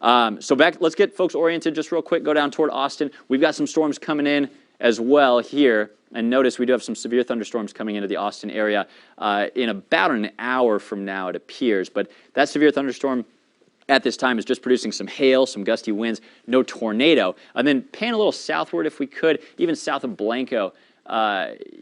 So let's get folks oriented just real quick. Go down toward Austin. We've got some storms coming in as well here. And notice we do have some severe thunderstorms coming into the Austin area in about an hour from now, it appears. But that severe thunderstorm at this time is just producing some hail, some gusty winds, no tornado. And then pan a little southward if we could, even south of Blanco.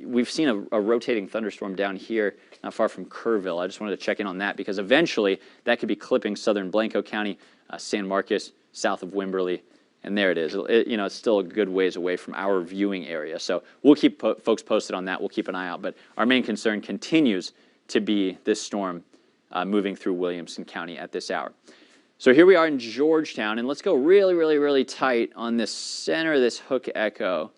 We've seen a rotating thunderstorm down here, not far from Kerrville. I just wanted to check in on that because eventually that could be clipping southern Blanco County, San Marcos, south of Wimberley. And there it is. It's still a good ways away from our viewing area. So we'll keep folks posted on that. We'll keep an eye out. But our main concern continues to be this storm moving through Williamson County at this hour. So here we are in Georgetown, and let's go really, really, really tight on this center of this hook echo.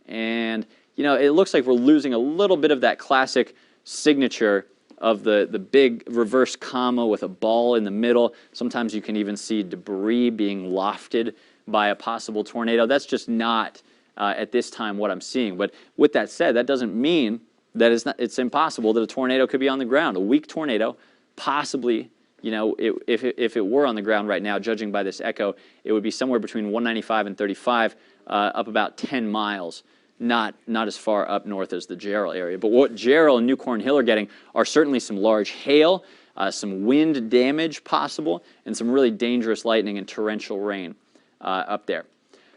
And, it looks like we're losing a little bit of that classic signature of the big reverse comma with a ball in the middle. Sometimes you can even see debris being lofted by a possible tornado. That's just not, at this time, what I'm seeing. But with that said, that doesn't mean that it's impossible that a tornado could be on the ground. A weak tornado, possibly, if it were on the ground right now, judging by this echo, it would be somewhere between 195 and 35, up about 10 miles. Not as far up north as the Jarrell area. But what Jarrell and New Corn Hill are getting are certainly some large hail, some wind damage possible, and some really dangerous lightning and torrential rain up there.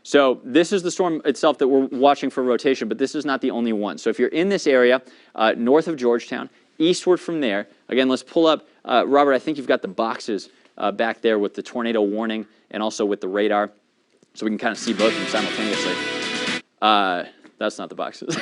So this is the storm itself that we're watching for rotation, but this is not the only one. So if you're in this area, north of Georgetown, eastward from there, again, let's pull up, Robert, I think you've got the boxes back there with the tornado warning and also with the radar, so we can kind of see both of them simultaneously. That's not the boxes.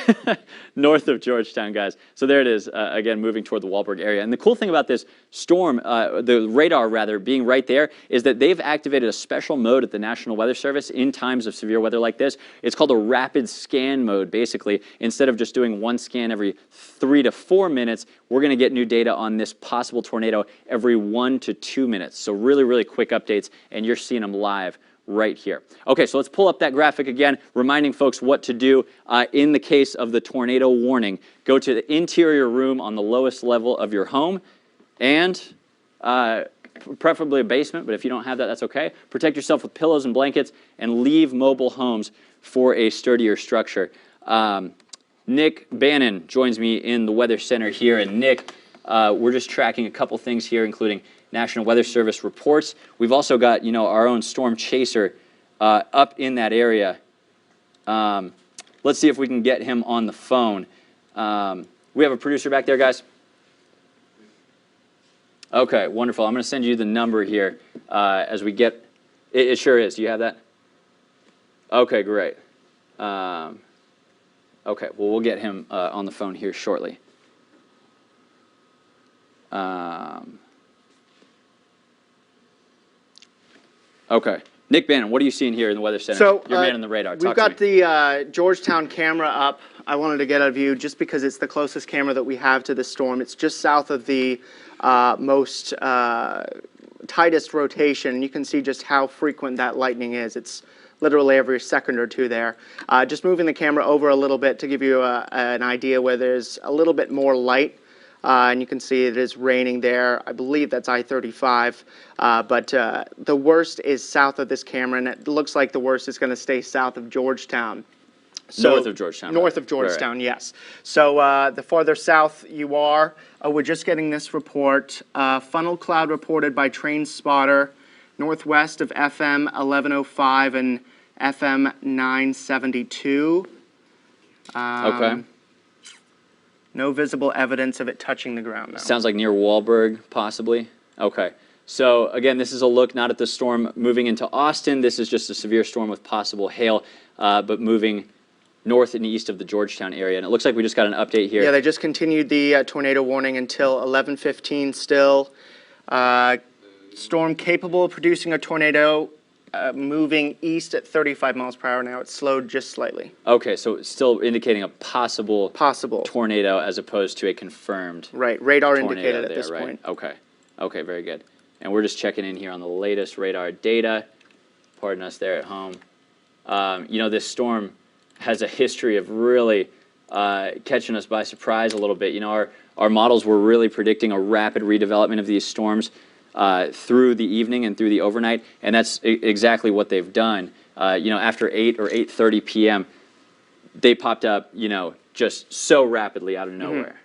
North of Georgetown, guys. So there it is, again, moving toward the Wahlberg area. And the cool thing about this storm, the radar rather, being right there, is that they've activated a special mode at the National Weather Service in times of severe weather like this. It's called a rapid scan mode, basically. Instead of just doing one scan every 3 to 4 minutes, we're going to get new data on this possible tornado every 1 to 2 minutes. So really, really quick updates, and you're seeing them live right here. Okay, so let's pull up that graphic again, reminding folks what to do in the case of the tornado warning. Go to the interior room on the lowest level of your home, and preferably a basement, but if you don't have that, that's okay. Protect yourself with pillows and blankets, and leave mobile homes for a sturdier structure. Nick Bannon joins me in the Weather Center here, and Nick, we're just tracking a couple things here, including National Weather Service reports. We've also got, our own storm chaser up in that area. Let's see if we can get him on the phone. We have a producer back there, guys? Okay, wonderful. I'm going to send you the number here as we get... It sure is. Do you have that? Okay, great. Okay, well, we'll get him on the phone here shortly. Okay. Nick Bannon, what are you seeing here in the Weather Center? So, you're man on the radar. We've got the Georgetown camera up. I wanted to get a view just because it's the closest camera that we have to the storm. It's just south of the most tightest rotation. And you can see just how frequent that lightning is. It's literally every second or two there. Just moving the camera over a little bit to give you an idea where there's a little bit more light. And you can see it is raining there. I believe that's I-35. But the worst is south of this camera, and it looks like the worst is going to stay south of Georgetown. So, north of Georgetown. North of Georgetown, right. Yes. So the farther south you are, we're just getting this report. Funnel cloud reported by Train Spotter, northwest of FM 1105 and FM 972. Okay. No visible evidence of it touching the ground, though. Sounds like near Wahlberg, possibly. Okay. So, again, this is a look not at the storm moving into Austin. This is just a severe storm with possible hail, but moving north and east of the Georgetown area. And it looks like we just got an update here. Yeah, they just continued the tornado warning until 11:15 still. Storm capable of producing a tornado moving east at 35 miles per hour now. It's slowed just slightly. Okay, so it's still indicating a possible tornado as opposed to a confirmed radar indicated at this point. Okay, very good. And we're just checking in here on the latest radar data. Pardon us there at home. This storm has a history of really catching us by surprise a little bit. Our models were really predicting a rapid redevelopment of these storms through the evening and through the overnight, and that's exactly what they've done. After 8 or 8:30 p.m., they popped up, just so rapidly out of nowhere.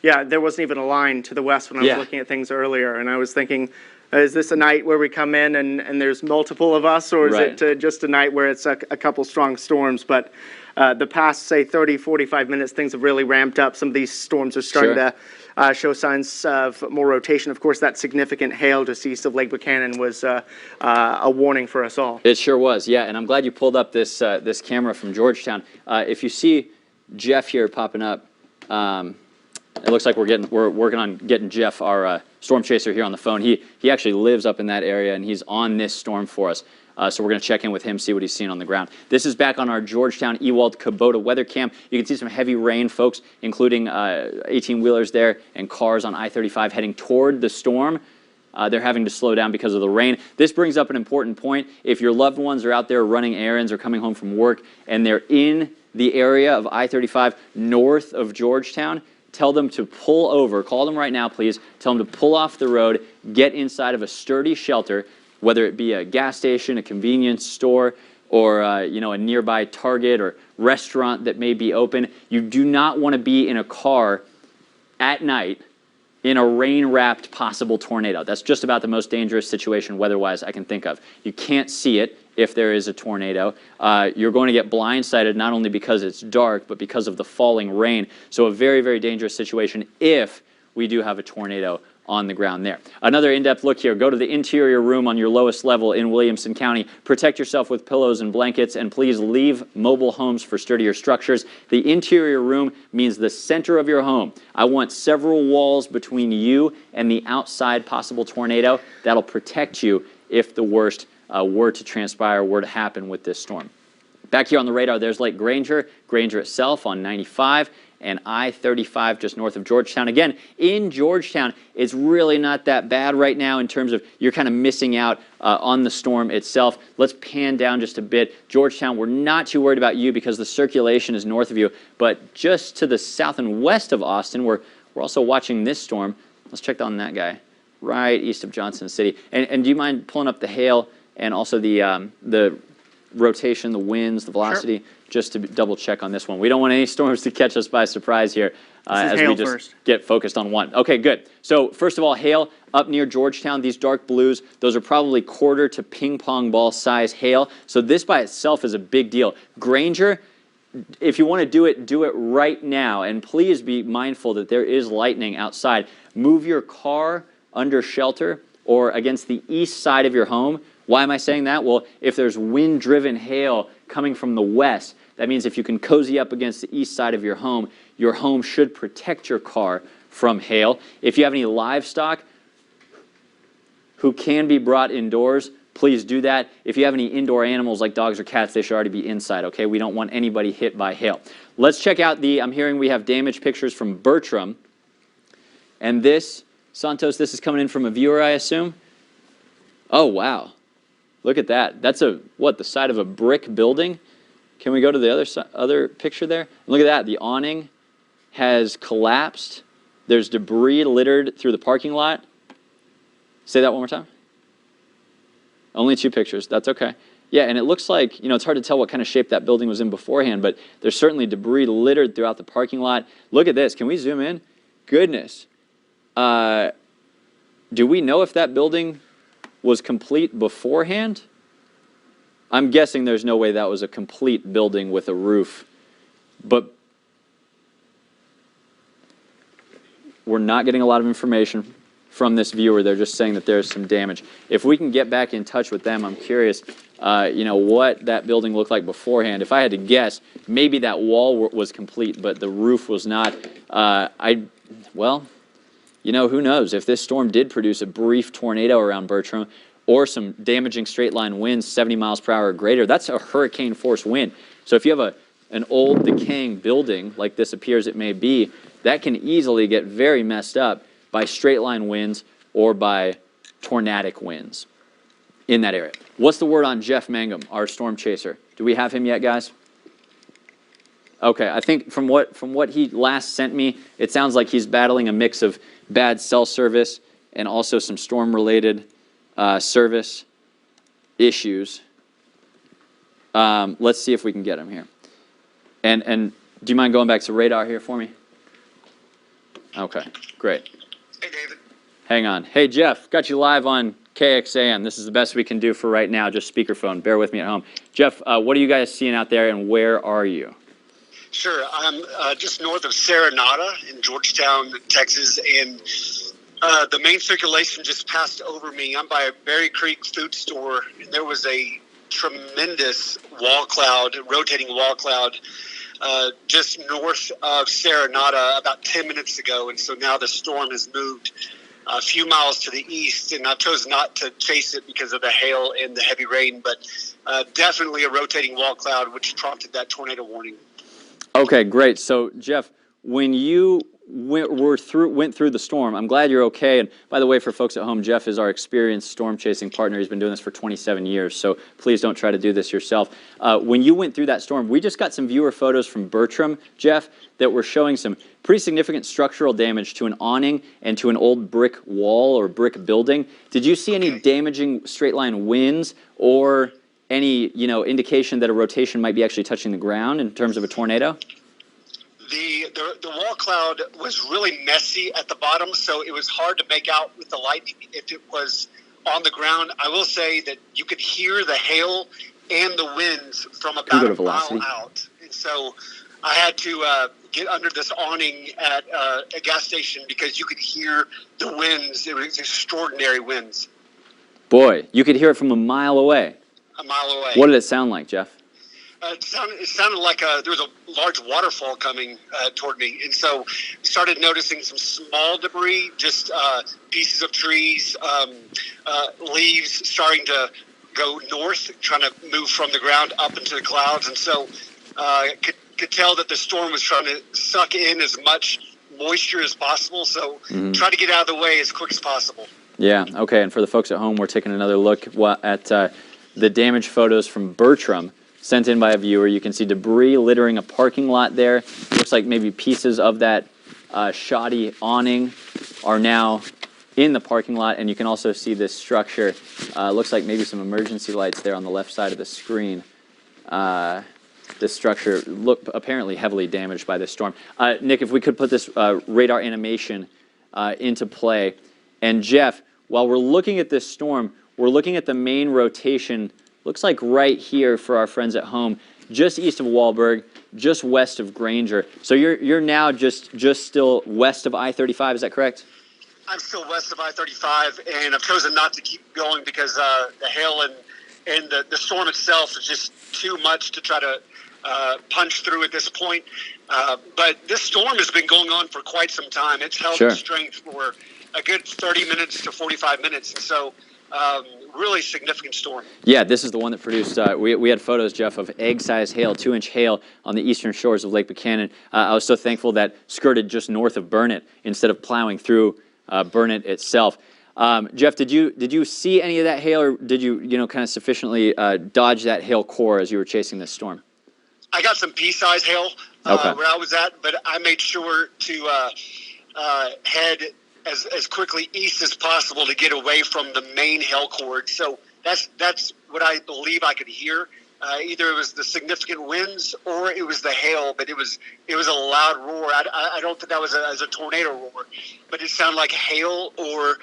Yeah, there wasn't even a line to the west when I was looking at things earlier, and I was thinking, is this a night where we come in and there's multiple of us, or is it just a night where it's a couple strong storms? But the past, say, 30, 45 minutes, things have really ramped up. Some of these storms are starting to show signs of more rotation. Of course, that significant hail just east of Lake Buchanan was a warning for us all. It sure was, yeah, and I'm glad you pulled up this camera from Georgetown. If you see Jeff here popping up, it looks like we're working on getting Jeff, our storm chaser, here on the phone. He actually lives up in that area, and he's on this storm for us. So we're going to check in with him, see what he's seeing on the ground. This is back on our Georgetown Ewald Kubota weather cam. You can see some heavy rain, folks, including 18-wheelers there and cars on I-35 heading toward the storm. They're having to slow down because of the rain. This brings up an important point. If your loved ones are out there running errands or coming home from work and they're in the area of I-35 north of Georgetown, tell them to pull over. Call them right now, please. Tell them to pull off the road, get inside of a sturdy shelter, whether it be a gas station, a convenience store, or a nearby Target or restaurant that may be open. You do not want to be in a car at night in a rain-wrapped possible tornado. That's just about the most dangerous situation weather-wise I can think of. You can't see it if there is a tornado. You're going to get blindsided not only because it's dark, but because of the falling rain. So a very, very dangerous situation if we do have a tornado on the ground there. Another in-depth look here. Go to the interior room on your lowest level in Williamson County. Protect yourself with pillows and blankets, and please leave mobile homes for sturdier structures. The interior room means the center of your home. I want several walls between you and the outside possible tornado. That'll protect you if the worst were to transpire, were to happen with this storm. Back here on the radar, there's Lake Granger, Granger itself on 95, and I-35 just north of Georgetown. Again, in Georgetown, it's really not that bad right now in terms of you're kind of missing out on the storm itself. Let's pan down just a bit. Georgetown, we're not too worried about you because the circulation is north of you, but just to the south and west of Austin, we're also watching this storm. Let's check on that guy, right east of Johnson City. And do you mind pulling up the hail and also the rotation, the winds, the velocity, just to double check on this one. We don't want any storms to catch us by surprise here as we just get focused on one. Okay, good. So first of all, hail up near Georgetown, these dark blues, those are probably quarter to ping pong ball size hail. So this by itself is a big deal. Granger, if you want to do it right now. And please be mindful that there is lightning outside. Move your car under shelter or against the east side of your home. Why am I saying that? Well, if there's wind-driven hail coming from the west, that means if you can cozy up against the east side of your home should protect your car from hail. If you have any livestock who can be brought indoors, please do that. If you have any indoor animals like dogs or cats, they should already be inside, okay? We don't want anybody hit by hail. Let's check out I'm hearing we have damage pictures from Bertram. And this, Santos, this is coming in from a viewer, I assume? Oh, wow. Look at that. That's the side of a brick building? Can we go to the other picture there? Look at that. The awning has collapsed. There's debris littered through the parking lot. Say that one more time. Only 2 pictures. That's okay. Yeah, and it looks like, it's hard to tell what kind of shape that building was in beforehand, but there's certainly debris littered throughout the parking lot. Look at this. Can we zoom in? Goodness. Do we know if that building was complete beforehand? I'm guessing there's no way that was a complete building with a roof, but we're not getting a lot of information from this viewer. They're just saying that there's some damage. If we can get back in touch with them, I'm curious, what that building looked like beforehand. If I had to guess, maybe that wall was complete, but the roof was not. Who knows? If this storm did produce a brief tornado around Bertram or some damaging straight-line winds, 70 miles per hour or greater, that's a hurricane-force wind. So if you have an old decaying building, like this appears it may be, that can easily get very messed up by straight-line winds or by tornadic winds in that area. What's the word on Jeff Mangum, our storm chaser? Do we have him yet, guys? Okay, I think from what he last sent me, it sounds like he's battling a mix of bad cell service and also some storm-related service issues. Let's see if we can get them here. And do you mind going back to radar here for me? Okay, great. Hey, David. Hang on. Hey, Jeff, got you live on KXAN. This is the best we can do for right now, just speakerphone. Bear with me at home. Jeff, what are you guys seeing out there, and where are you? Sure. I'm just north of Serenata in Georgetown, Texas, and the main circulation just passed over me. I'm by a Berry Creek food store, and there was a tremendous wall cloud, rotating wall cloud, just north of Serenata about 10 minutes ago. And so now the storm has moved a few miles to the east, and I chose not to chase it because of the hail and the heavy rain, but definitely a rotating wall cloud, which prompted that tornado warning. Okay, great. So, Jeff, when you went through the storm, I'm glad you're okay. And by the way, for folks at home, Jeff is our experienced storm chasing partner. He's been doing this for 27 years, so please don't try to do this yourself. When you went through that storm, we just got some viewer photos from Bertram, Jeff, that were showing some pretty significant structural damage to an awning and to an old brick wall or brick building. Did you see any damaging straight line winds or any indication that a rotation might be actually touching the ground in terms of a tornado? The wall cloud was really messy at the bottom, so it was hard to make out with the lightning if it was on the ground. I will say that you could hear the hail and the winds from about a mile out. And so I had to get under this awning at a gas station because you could hear the winds. It was extraordinary winds. Boy, you could hear it from a mile away. A mile away. What did it sound like, Jeff? It sounded like there was a large waterfall coming toward me. And so I started noticing some small debris, just pieces of trees, leaves starting to go north, trying to move from the ground up into the clouds. And so I could tell that the storm was trying to suck in as much moisture as possible. So try to get out of the way as quick as possible. Yeah, okay. And for the folks at home, we're taking another look at the damage photos from Bertram, sent in by a viewer. You can see debris littering a parking lot there. Looks like maybe pieces of that shoddy awning are now in the parking lot, and you can also see this structure. Looks like maybe some emergency lights there on the left side of the screen. This structure looked apparently heavily damaged by this storm. Nick, if we could put this radar animation into play. And Jeff, while we're looking at this storm, we're looking at the main rotation. Looks like right here for our friends at home, just east of Wahlberg, just west of Granger. So you're now just still west of I-35, is that correct? I'm still west of I-35, and I've chosen not to keep going because the hail and the storm itself is just too much to try to punch through at this point. But this storm has been going on for quite some time. It's held its strength for a good 30 minutes to 45 minutes. And so really significant storm. Yeah, this is the one that produced, we had photos, Jeff, of egg-sized hail, 2-inch hail on the eastern shores of Lake Buchanan. I was so thankful that skirted just north of Burnett instead of plowing through Burnett itself. Jeff, did you see any of that hail, or did you kind of sufficiently dodge that hail core as you were chasing this storm? I got some pea-sized hail where I was at, but I made sure to head as quickly east as possible to get away from the main hail cord. So that's what I believe I could hear. Either it was the significant winds or it was the hail, but it was a loud roar. I don't think that was a tornado roar, but it sounded like hail or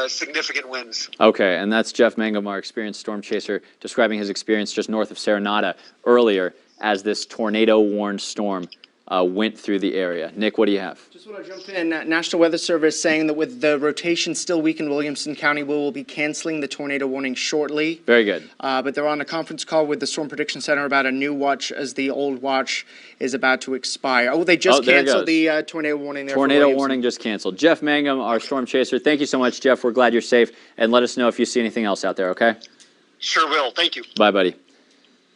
significant winds. Okay, and that's Jeff Mangum, our experienced storm chaser, describing his experience just north of Serenata earlier as this tornado-warned storm went through the area. Nick, what do you have? Just want to jump in. National Weather Service saying that with the rotation still weak in Williamson County, we will be canceling the tornado warning shortly. Very good. But they're on a conference call with the Storm Prediction Center about a new watch as the old watch is about to expire. Oh, they just canceled the tornado warning there. Tornado warning just canceled. Jeff Mangum, our storm chaser. Thank you so much, Jeff. We're glad you're safe. And let us know if you see anything else out there, okay? Sure will. Thank you. Bye, buddy.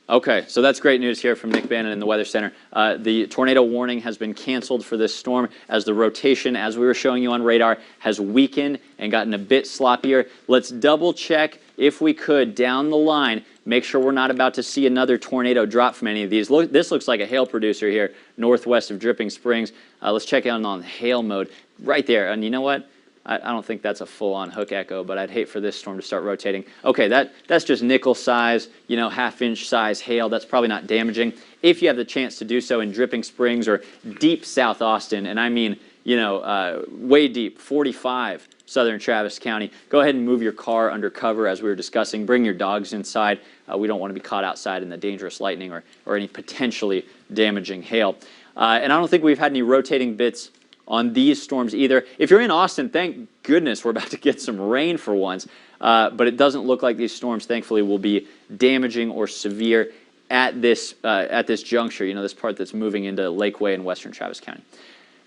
Okay, so that's great news here from Nick Bannon in the Weather Center. The tornado warning has been canceled for this storm as the rotation, as we were showing you on radar, has weakened and gotten a bit sloppier. Let's double check, if we could, down the line, make sure we're not about to see another tornado drop from any of these. This looks like a hail producer here, northwest of Dripping Springs. Let's check in on hail mode right there. And you know what? I don't think that's a full-on hook echo, but I'd hate for this storm to start rotating. Okay, that's just nickel size, half-inch size hail. That's probably not damaging. If you have the chance to do so in Dripping Springs or deep South Austin, and I mean, way deep, 45 southern Travis County, go ahead and move your car under cover as we were discussing. Bring your dogs inside. We don't want to be caught outside in the dangerous lightning or any potentially damaging hail. And I don't think we've had any rotating bits on these storms either. If you're in Austin, thank goodness we're about to get some rain for once. But it doesn't look like these storms, thankfully, will be damaging or severe at this juncture, this part that's moving into Lakeway in western Travis County.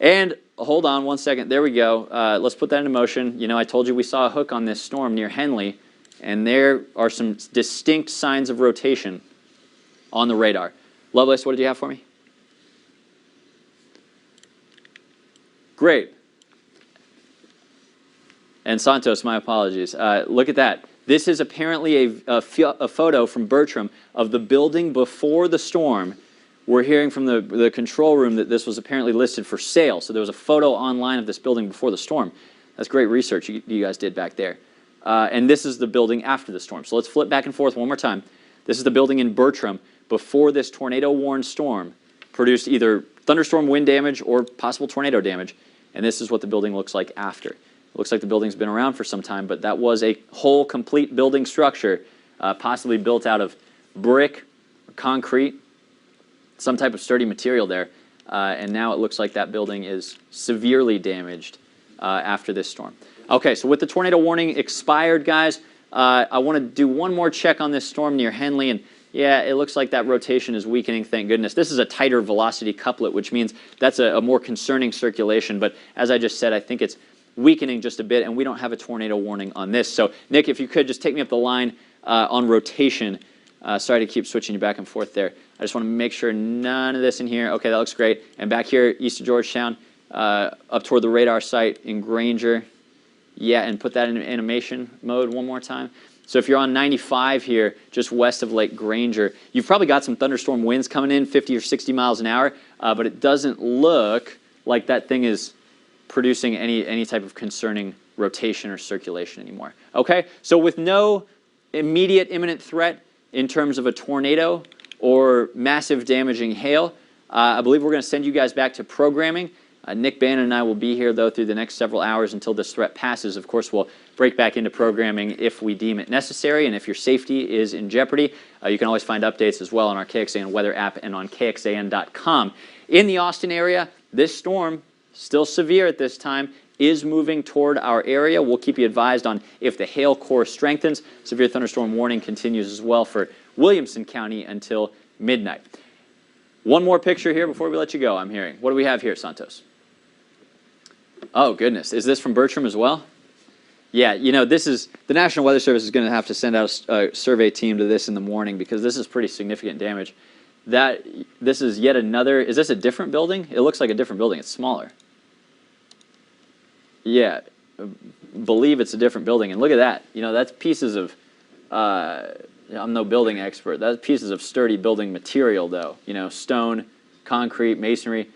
And hold on one second. There we go. Let's put that into motion. I told you we saw a hook on this storm near Henley, and there are some distinct signs of rotation on the radar. Lovelace, what did you have for me? Great. And Santos, my apologies. Look at that. This is apparently a photo from Bertram of the building before the storm. We're hearing from the control room that this was apparently listed for sale. So there was a photo online of this building before the storm. That's great research you guys did back there. And this is the building after the storm. So let's flip back and forth one more time. This is the building in Bertram before this tornado-warned storm produced either thunderstorm wind damage or possible tornado damage. And this is what the building looks like after. It looks like the building's been around for some time, but that was a whole complete building structure, possibly built out of brick or concrete, some type of sturdy material there. And now it looks like that building is severely damaged after this storm. Okay, so with the tornado warning expired, guys, I want to do one more check on this storm near Henley. And yeah, it looks like that rotation is weakening, thank goodness. This is a tighter velocity couplet, which means that's a more concerning circulation. But as I just said, I think it's weakening just a bit, and we don't have a tornado warning on this. So, Nick, if you could just take me up the line on rotation. Sorry to keep switching you back and forth there. I just want to make sure none of this in here. Okay, that looks great. And back here, east of Georgetown, up toward the radar site in Granger. Yeah, and put that in animation mode one more time. So if you're on 95 here, just west of Lake Granger, you've probably got some thunderstorm winds coming in, 50 or 60 miles an hour, but it doesn't look like that thing is producing any type of concerning rotation or circulation anymore. Okay, so with no immediate imminent threat in terms of a tornado or massive damaging hail, I believe we're going to send you guys back to programming. Nick Bannon and I will be here, though, through the next several hours until this threat passes. Of course, we'll break back into programming if we deem it necessary, and if your safety is in jeopardy, you can always find updates as well on our KXAN weather app and on KXAN.com. In the Austin area, this storm, still severe at this time, is moving toward our area. We'll keep you advised on if the hail core strengthens. Severe thunderstorm warning continues as well for Williamson County until midnight. One more picture here before we let you go, I'm hearing. What do we have here, Santos? Oh, goodness. Is this from Bertram as well? Yeah, this is, the National Weather Service is going to have to send out a survey team to this in the morning because this is pretty significant damage. This is yet another, is this a different building? It looks like a different building. It's smaller. Yeah, believe it's a different building. And look at that. That's pieces of, I'm no building expert. That's pieces of sturdy building material, though. Stone, concrete, masonry.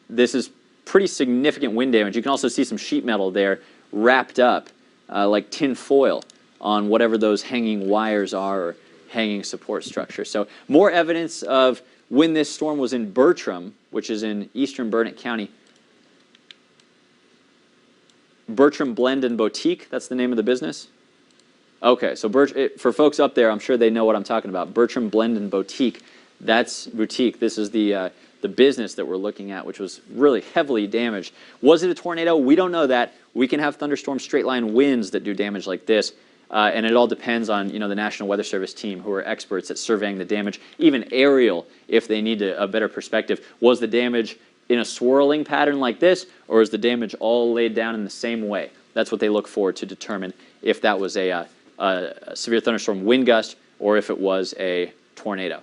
This is pretty significant wind damage. You can also see some sheet metal there wrapped up like tin foil on whatever those hanging wires are or hanging support structure. So more evidence of when this storm was in Bertram, which is in eastern Burnett County. Bertram Blend and Boutique, that's the name of the business? Okay, so for folks up there, I'm sure they know what I'm talking about. Bertram Blend and Boutique, that's boutique. This is the business that we're looking at, which was really heavily damaged. Was it a tornado? We don't know that. We can have thunderstorm straight line winds that do damage like this, and it all depends on the National Weather Service team, who are experts at surveying the damage, even aerial, if they need a better perspective. Was the damage in a swirling pattern like this, or is the damage all laid down in the same way? That's what they look for to determine if that was a severe thunderstorm wind gust or if it was a tornado.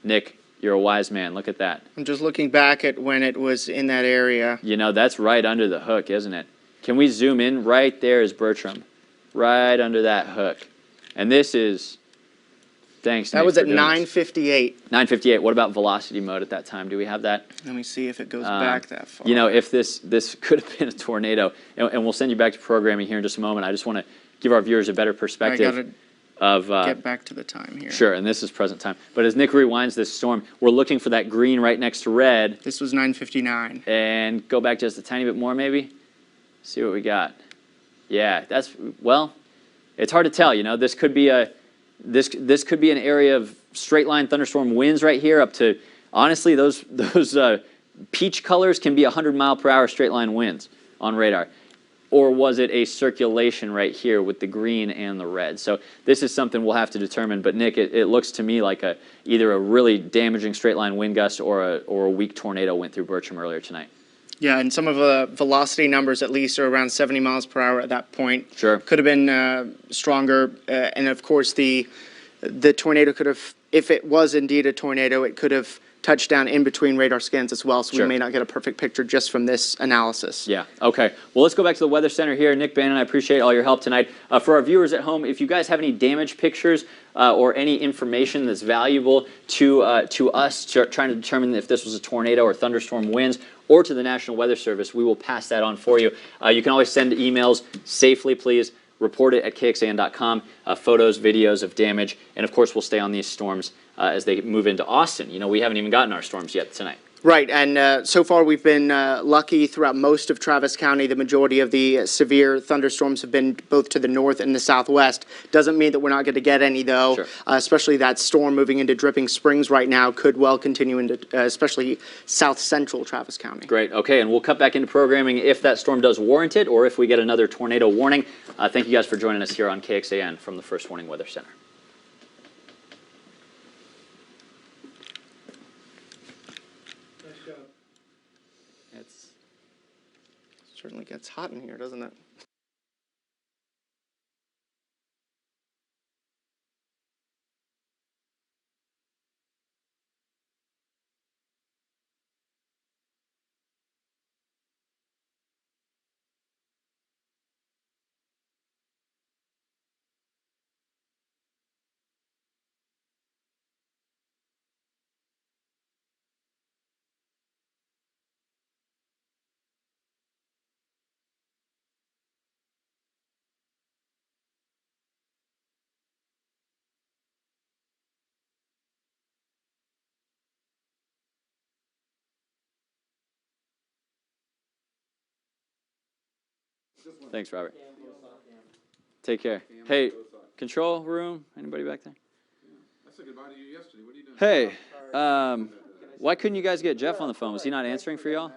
Nick, you're a wise man. Look at that. I'm just looking back at when it was in that area. That's right under the hook, isn't it? Can we zoom in? Right there is Bertram, right under that hook. And this is Thanks, That Nick, was for at doing this. 9:58. 9:58. What about velocity mode at that time? Do we have that? Let me see if it goes back that far. You know, if this could have been a tornado, and we'll send you back to programming here in just a moment. I just want to give our viewers a better perspective of get back to the time here. Sure, and this is present time. But as Nick rewinds this storm, we're looking for that green right next to red. This was 9:59. And go back just a tiny bit more, maybe. See what we got. Yeah, that's, well, it's hard to tell. You know, this could be this could be an area of straight line thunderstorm winds right here up to, honestly, those peach colors can be 100-mile-per-hour straight line winds on radar. Or was it a circulation right here with the green and the red? So this is something we'll have to determine. But Nick, it looks to me like either a really damaging straight line wind gust or a weak tornado went through Bertram earlier tonight. Yeah, and some of the velocity numbers at least are around 70 miles per hour at that point. Sure. Could have been stronger, and of course the tornado could have, if it was indeed a tornado, it could have touched down in between radar scans as well, so Sure. we may not get a perfect picture just from this analysis. Yeah, okay. Well, let's go back to the Weather Center here. Nick Bannon, I appreciate all your help tonight. For our viewers at home, if you guys have any damage pictures or any information that's valuable to us trying to determine if this was a tornado or thunderstorm winds, or to the National Weather Service, we will pass that on for you. You can always send emails safely, please. Report it at KXAN.com, photos, videos of damage, and of course we'll stay on these storms as they move into Austin. You know, we haven't even gotten our storms yet tonight. Right, and so far we've been lucky throughout most of Travis County. The majority of the severe thunderstorms have been both to the north and the southwest. Doesn't mean that we're not going to get any, though. Sure. Especially that storm moving into Dripping Springs right now could well continue into especially south central Travis County. Great, okay, and we'll cut back into programming if that storm does warrant it or if we get another tornado warning. Thank you guys for joining us here on KXAN from the First Warning Weather Center. Certainly gets hot in here, doesn't it? Thanks, Robert. Take care. Hey, control room, anybody back there? I said goodbye to you yesterday. What are you doing? Hey, why couldn't you guys get Jeff on the phone? Was he not answering for y'all?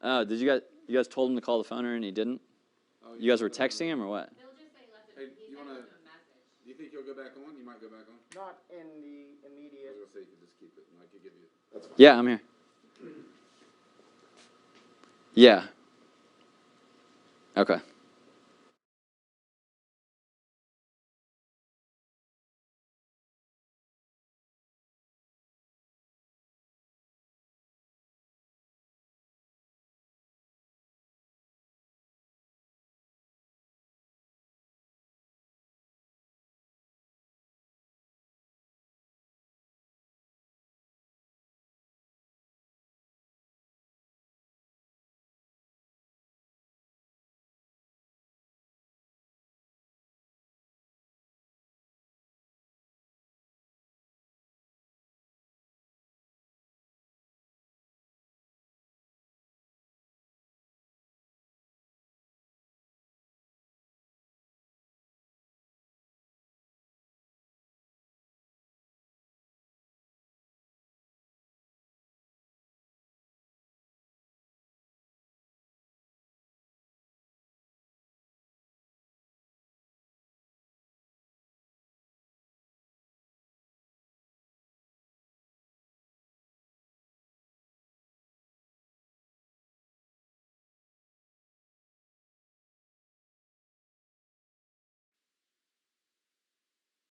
Oh, did you guys told him to call the phone and he didn't? You guys were texting him or what? Hey, you wanna? Do you think you'll go back on? You might go back on. Not in the immediate. I was gonna say you could just keep it, and I could give you. That's fine. Yeah, I'm here. Yeah. Okay.